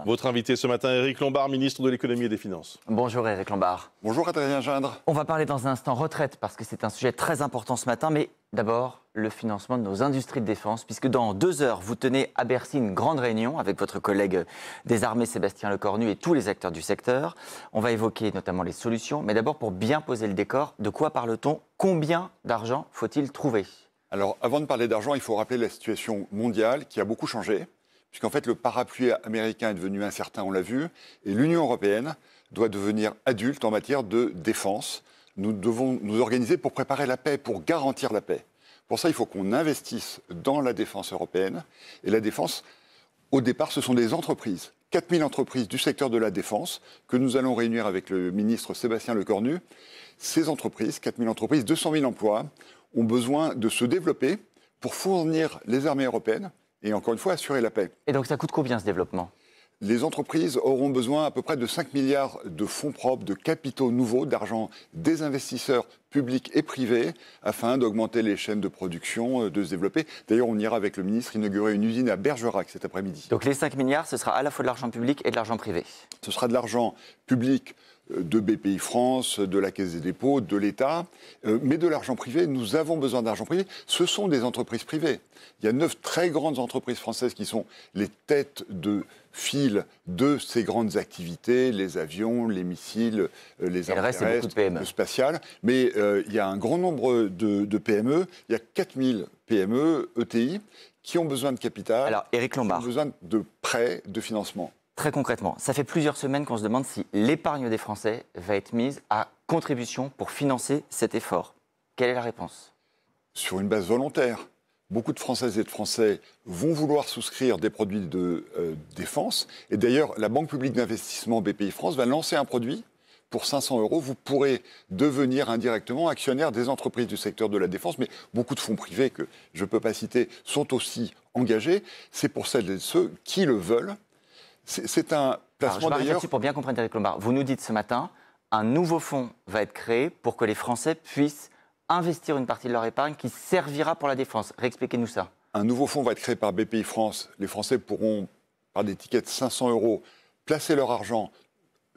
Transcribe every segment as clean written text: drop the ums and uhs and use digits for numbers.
Votre invité ce matin, Éric Lombard, ministre de l'économie et des finances. Bonjour Éric Lombard. Bonjour Adrien Gindre. On va parler dans un instant retraite parce que c'est un sujet très important ce matin, mais d'abord le financement de nos industries de défense, puisque dans 2 heures, vous tenez à Bercy une grande réunion avec votre collègue des armées Sébastien Lecornu et tous les acteurs du secteur. On va évoquer notamment les solutions, mais d'abord pour bien poser le décor, de quoi parle-t-on? Combien d'argent faut-il trouver? Alors avant de parler d'argent, il faut rappeler la situation mondiale qui a beaucoup changé, puisqu'en fait le parapluie américain est devenu incertain, on l'a vu, et l'Union européenne doit devenir adulte en matière de défense. Nous devons nous organiser pour préparer la paix, pour garantir la paix. Pour ça, il faut qu'on investisse dans la défense européenne. Et la défense, au départ, ce sont des entreprises. 4000 entreprises du secteur de la défense que nous allons réunir avec le ministre Sébastien Lecornu. Ces entreprises, 4000 entreprises, 200 000 emplois, ont besoin de se développer pour fournir les armées européennes et encore une fois assurer la paix. Et donc ça coûte combien ce développement? Les entreprises auront besoin à peu près de 5 milliards de fonds propres, de capitaux nouveaux, d'argent des investisseurs publics et privés, afin d'augmenter les chaînes de production, de se développer. D'ailleurs, on ira avec le ministre inaugurer une usine à Bergerac cet après-midi. Donc les 5 milliards, ce sera à la fois de l'argent public et de l'argent privé? Ce sera de l'argent public de BPI France, de la Caisse des dépôts, de l'État, mais de l'argent privé. Nous avons besoin d'argent privé. Ce sont des entreprises privées. Il y a 9 très grandes entreprises françaises qui sont les têtes de file de ces grandes activités, les avions, les missiles, les armes terrestres, le spatial. Mais il y a un grand nombre de PME. Il y a 4000 PME, ETI, qui ont besoin de capital. Alors, Éric Lombard. Qui ont besoin de prêts, de financement. Très concrètement, ça fait plusieurs semaines qu'on se demande si l'épargne des Français va être mise à contribution pour financer cet effort. Quelle est la réponse? Sur une base volontaire. Beaucoup de Françaises et de Français vont vouloir souscrire des produits de défense. Et d'ailleurs, la Banque publique d'investissement BPI France va lancer un produit. Pour 500 €, vous pourrez devenir indirectement actionnaire des entreprises du secteur de la défense. Mais beaucoup de fonds privés, que je ne peux pas citer, sont aussi engagés. C'est pour celles et ceux qui le veulent. C'est un placement d'ailleurs... Je m'arrête pour bien comprendre, Éric Lombard. Vous nous dites ce matin, un nouveau fonds va être créé pour que les Français puissent investir une partie de leur épargne qui servira pour la défense. Réexpliquez-nous ça. Un nouveau fonds va être créé par BPI France. Les Français pourront, par des tickets de 500 €, placer leur argent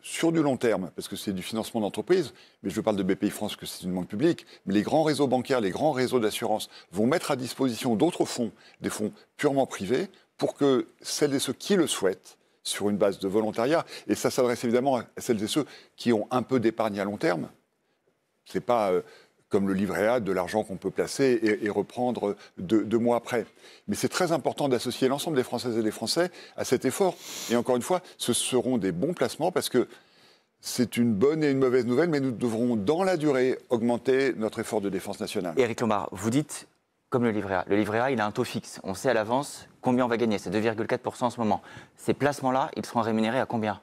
sur du long terme, parce que c'est du financement d'entreprise, mais je parle de BPI France que c'est une banque publique, mais les grands réseaux bancaires, les grands réseaux d'assurance vont mettre à disposition d'autres fonds, des fonds purement privés, pour que celles et ceux qui le souhaitent, sur une base de volontariat, et ça s'adresse évidemment à celles et ceux qui ont un peu d'épargne à long terme. Ce n'est pas comme le livret A, de l'argent qu'on peut placer et reprendre 2 mois après. Mais c'est très important d'associer l'ensemble des Françaises et des Français à cet effort. Et encore une fois, ce seront des bons placements parce que c'est une bonne et une mauvaise nouvelle, mais nous devrons, dans la durée, augmenter notre effort de défense nationale. Éric Lombard, vous dites... Comme le livret A. Le livret A, il a un taux fixe. On sait à l'avance combien on va gagner. C'est 2,4% en ce moment. Ces placements-là, ils seront rémunérés à combien?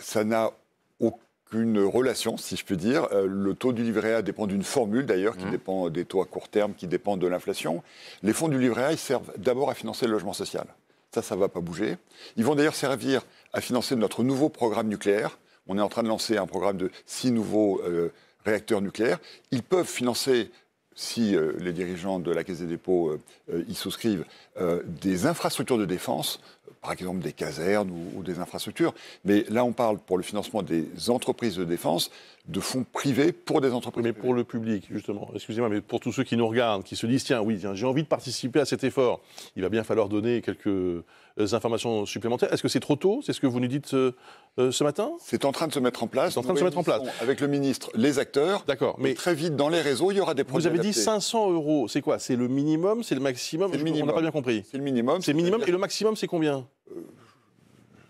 Ça n'a aucune relation, si je peux dire. Le taux du livret A dépend d'une formule, d'ailleurs, qui dépend des taux à court terme, qui dépendent de l'inflation. Les fonds du livret A, ils servent d'abord à financer le logement social. Ça ne va pas bouger. Ils vont d'ailleurs servir à financer notre nouveau programme nucléaire. On est en train de lancer un programme de 6 nouveaux réacteurs nucléaires. Ils peuvent financer... si les dirigeants de la Caisse des dépôts y souscrivent, des infrastructures de défense, par exemple des casernes ou des infrastructures. Mais là, on parle pour le financement des entreprises de défense, de fonds privés pour des entreprises Mais privées. Pour le public, justement, excusez-moi, mais pour tous ceux qui nous regardent, qui se disent, tiens, oui, j'ai envie de participer à cet effort, il va bien falloir donner quelques informations supplémentaires. Est-ce que c'est trop tôt? C'est ce que vous nous dites ce matin? C'est en train de se mettre en place. C'est en train de se mettre en place. Avec le ministre, les acteurs. D'accord. Mais très vite, dans les réseaux, il y aura des produits Vous avez adaptés. dit 500 €. C'est quoi? C'est le minimum? C'est le maximum? C'est le minimum. On n'a pas bien compris. C'est le minimum. C'est le minimum. Et le maximum, c'est combien?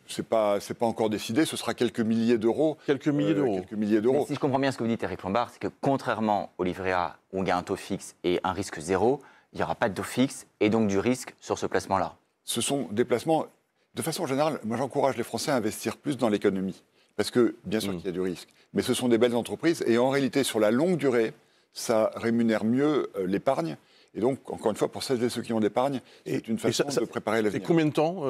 C'est pas encore décidé, ce sera quelques milliers d'euros. Quelques milliers d'euros. Quelques milliers d'euros. Si je comprends bien ce que vous dites, Éric Lombard, c'est que contrairement au livret A, où il y a un taux fixe et un risque zéro, il n'y aura pas de taux fixe et donc du risque sur ce placement-là. Ce sont des placements... De façon générale, moi j'encourage les Français à investir plus dans l'économie. Parce que, bien sûr qu'il y a du risque, mais ce sont des belles entreprises. Et en réalité, sur la longue durée, ça rémunère mieux l'épargne. Et donc, encore une fois, pour celles et ceux qui ont d'épargne, c'est une façon de préparer l'avenir. C'est combien de temps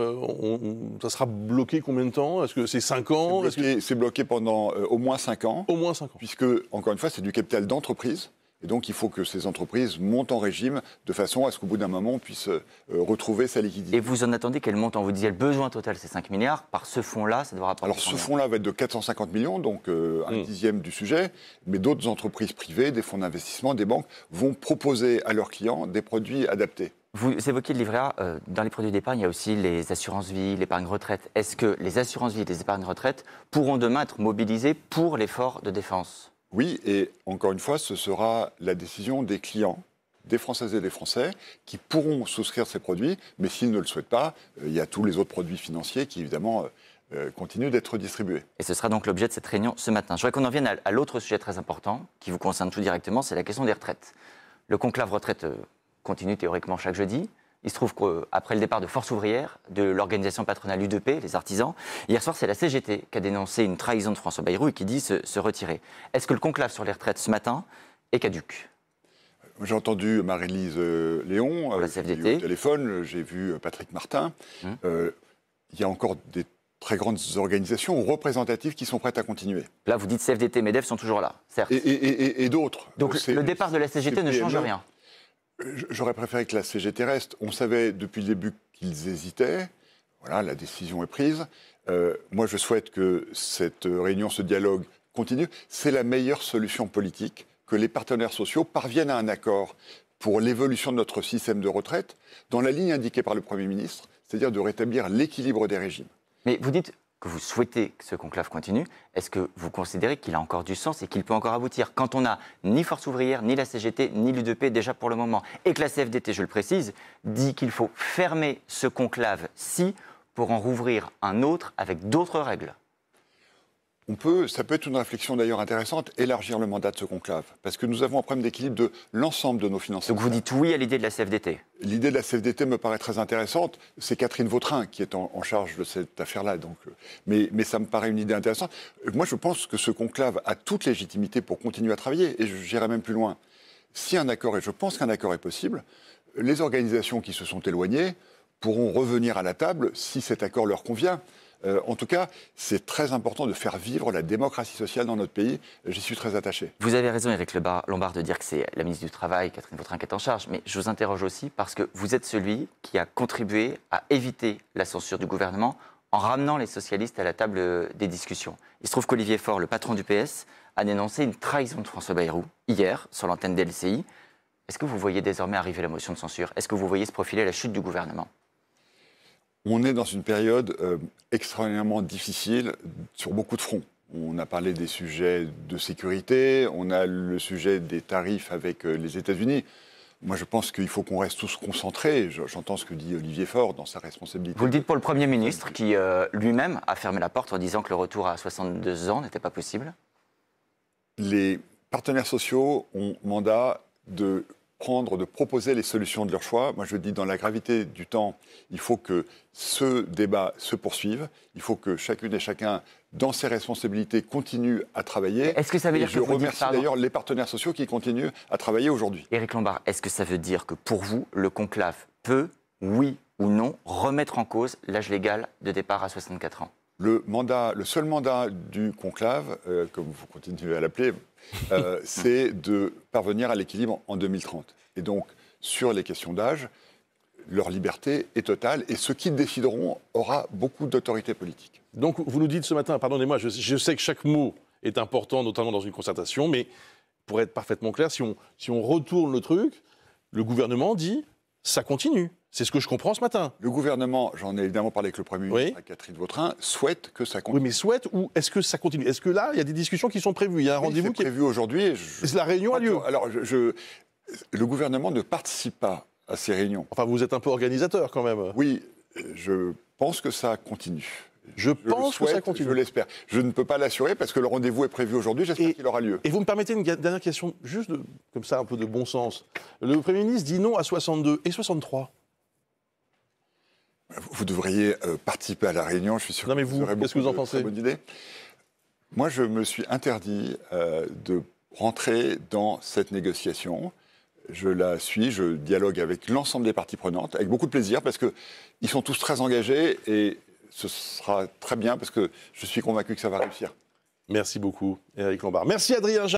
ça sera bloqué combien de temps? Est-ce que c'est 5 ans? C'est bloqué pendant au moins 5 ans. Au moins 5 ans. Puisque, encore une fois, c'est du capital d'entreprise Et donc, il faut que ces entreprises montent en régime de façon à ce qu'au bout d'un moment, on puisse retrouver sa liquidité. Et vous en attendez quel montant? Vous disiez le besoin total, c'est 5 milliards. Par ce fonds-là, ça devra rapporter Alors, ce combien? fonds-là va être de 450 millions, donc un dixième du sujet. Mais d'autres entreprises privées, des fonds d'investissement, des banques, vont proposer à leurs clients des produits adaptés. Vous évoquez le livret A. Dans les produits d'épargne, il y a aussi les assurances-vie, l'épargne retraite. Est-ce que les assurances-vie et les épargnes retraite pourront demain être mobilisées pour l'effort de défense? Oui, et encore une fois, ce sera la décision des clients, des Françaises et des Français, qui pourront souscrire ces produits, mais s'ils ne le souhaitent pas, il y a tous les autres produits financiers qui, évidemment, continuent d'être distribués. Et ce sera donc l'objet de cette réunion ce matin. Je voudrais qu'on en vienne à l'autre sujet très important, qui vous concerne tout directement, c'est la question des retraites. Le conclave retraite continue théoriquement chaque jeudi. Il se trouve qu'après le départ de Force ouvrière, de l'organisation patronale UDP, les artisans, hier soir, c'est la CGT qui a dénoncé une trahison de François Bayrou et qui dit se retirer. Est-ce que le conclave sur les retraites ce matin est caduc? J'ai entendu Marie-Lise Léon la CFDT. au téléphone, j'ai vu Patrick Martin. Il y a encore des très grandes organisations représentatives qui sont prêtes à continuer. Là, vous dites CFDT, MEDEF sont toujours là, certes. Et d'autres. Donc le départ de la CGT ne change rien. J'aurais préféré que la CGT reste. On savait depuis le début qu'ils hésitaient. Voilà, la décision est prise. Moi, je souhaite que cette réunion, ce dialogue continue. C'est la meilleure solution politique, que les partenaires sociaux parviennent à un accord pour l'évolution de notre système de retraite, dans la ligne indiquée par le Premier ministre, c'est-à-dire de rétablir l'équilibre des régimes. Mais vous dites que vous souhaitez que ce conclave continue. Est-ce que vous considérez qu'il a encore du sens et qu'il peut encore aboutir quand on n'a ni Force ouvrière, ni la CGT, ni l'UDP déjà pour le moment, et que la CFDT, je le précise, dit qu'il faut fermer ce conclave-ci pour en rouvrir un autre avec d'autres règles? Ça peut être une réflexion d'ailleurs intéressante, élargir le mandat de ce conclave, parce que nous avons un problème d'équilibre de l'ensemble de nos finances. Donc vous dites oui à l'idée de la CFDT? L'idée de la CFDT me paraît très intéressante. C'est Catherine Vautrin qui est en charge de cette affaire-là. Mais ça me paraît une idée intéressante. Moi, je pense que ce conclave a toute légitimité pour continuer à travailler. Et j'irai même plus loin. Si un accord, et je pense qu'un accord est possible, les organisations qui se sont éloignées pourront revenir à la table si cet accord leur convient. En tout cas, c'est très important de faire vivre la démocratie sociale dans notre pays. J'y suis très attaché. Vous avez raison, Éric Lombard, de dire que c'est la ministre du Travail, Catherine Vautrin, qui est en charge. Mais je vous interroge aussi parce que vous êtes celui qui a contribué à éviter la censure du gouvernement en ramenant les socialistes à la table des discussions. Il se trouve qu'Olivier Faure, le patron du PS, a dénoncé une trahison de François Bayrou hier sur l'antenne d'LCI. Est-ce que vous voyez désormais arriver la motion de censure? Est-ce que vous voyez se profiler la chute du gouvernement? On est dans une période extrêmement difficile sur beaucoup de fronts. On a parlé des sujets de sécurité, on a le sujet des tarifs avec les États-Unis. Moi, je pense qu'il faut qu'on reste tous concentrés. J'entends ce que dit Olivier Faure dans sa responsabilité. Vous le dites pour le Premier ministre qui lui-même a fermé la porte en disant que le retour à 62 ans n'était pas possible. Les partenaires sociaux ont mandat de proposer les solutions de leur choix. Moi, je dis, dans la gravité du temps, il faut que ce débat se poursuive. Il faut que chacune et chacun, dans ses responsabilités, continue à travailler. Est-ce que ça veut dire que je remercie d'ailleurs les partenaires sociaux qui continuent à travailler aujourd'hui. Éric Lombard, est-ce que ça veut dire que pour vous, le conclave peut, oui ou non, remettre en cause l'âge légal de départ à 64 ans? Le seul mandat du conclave, comme vous continuez à l'appeler, c'est de parvenir à l'équilibre en 2030. Et donc, sur les questions d'âge, leur liberté est totale et ce qu'ils décideront aura beaucoup d'autorité politique. Donc, vous nous dites ce matin, pardonnez-moi, je sais que chaque mot est important, notamment dans une concertation, mais pour être parfaitement clair, si on retourne le truc, le gouvernement dit ça continue. C'est ce que je comprends ce matin. Le gouvernement, j'en ai évidemment parlé avec le Premier ministre, oui. Catherine Vautrin, souhaite que ça continue. Oui, mais souhaite ou est-ce que ça continue? Est-ce que là, il y a des discussions qui sont prévues? Il y a un rendez-vous qui est prévu aujourd'hui. La réunion a lieu. Alors, le gouvernement ne participe pas à ces réunions. Enfin, vous êtes un peu organisateur quand même. Oui, je pense que ça continue. Je pense que ça continue. Je l'espère. Je ne peux pas l'assurer parce que le rendez-vous est prévu aujourd'hui. J'espère qu'il aura lieu. Et vous me permettez une dernière question, juste comme ça, un peu de bon sens. Le Premier ministre dit non à 62 et 63. Vous devriez participer à la réunion, je suis sûr. Non mais vous, qu'est-ce que vous en pensez? Bonne idée. Moi, je me suis interdit de rentrer dans cette négociation. Je la suis, je dialogue avec l'ensemble des parties prenantes, avec beaucoup de plaisir, parce qu'ils sont tous très engagés et ce sera très bien, parce que je suis convaincu que ça va réussir. Merci beaucoup, Éric Lombard. Merci, Adrien.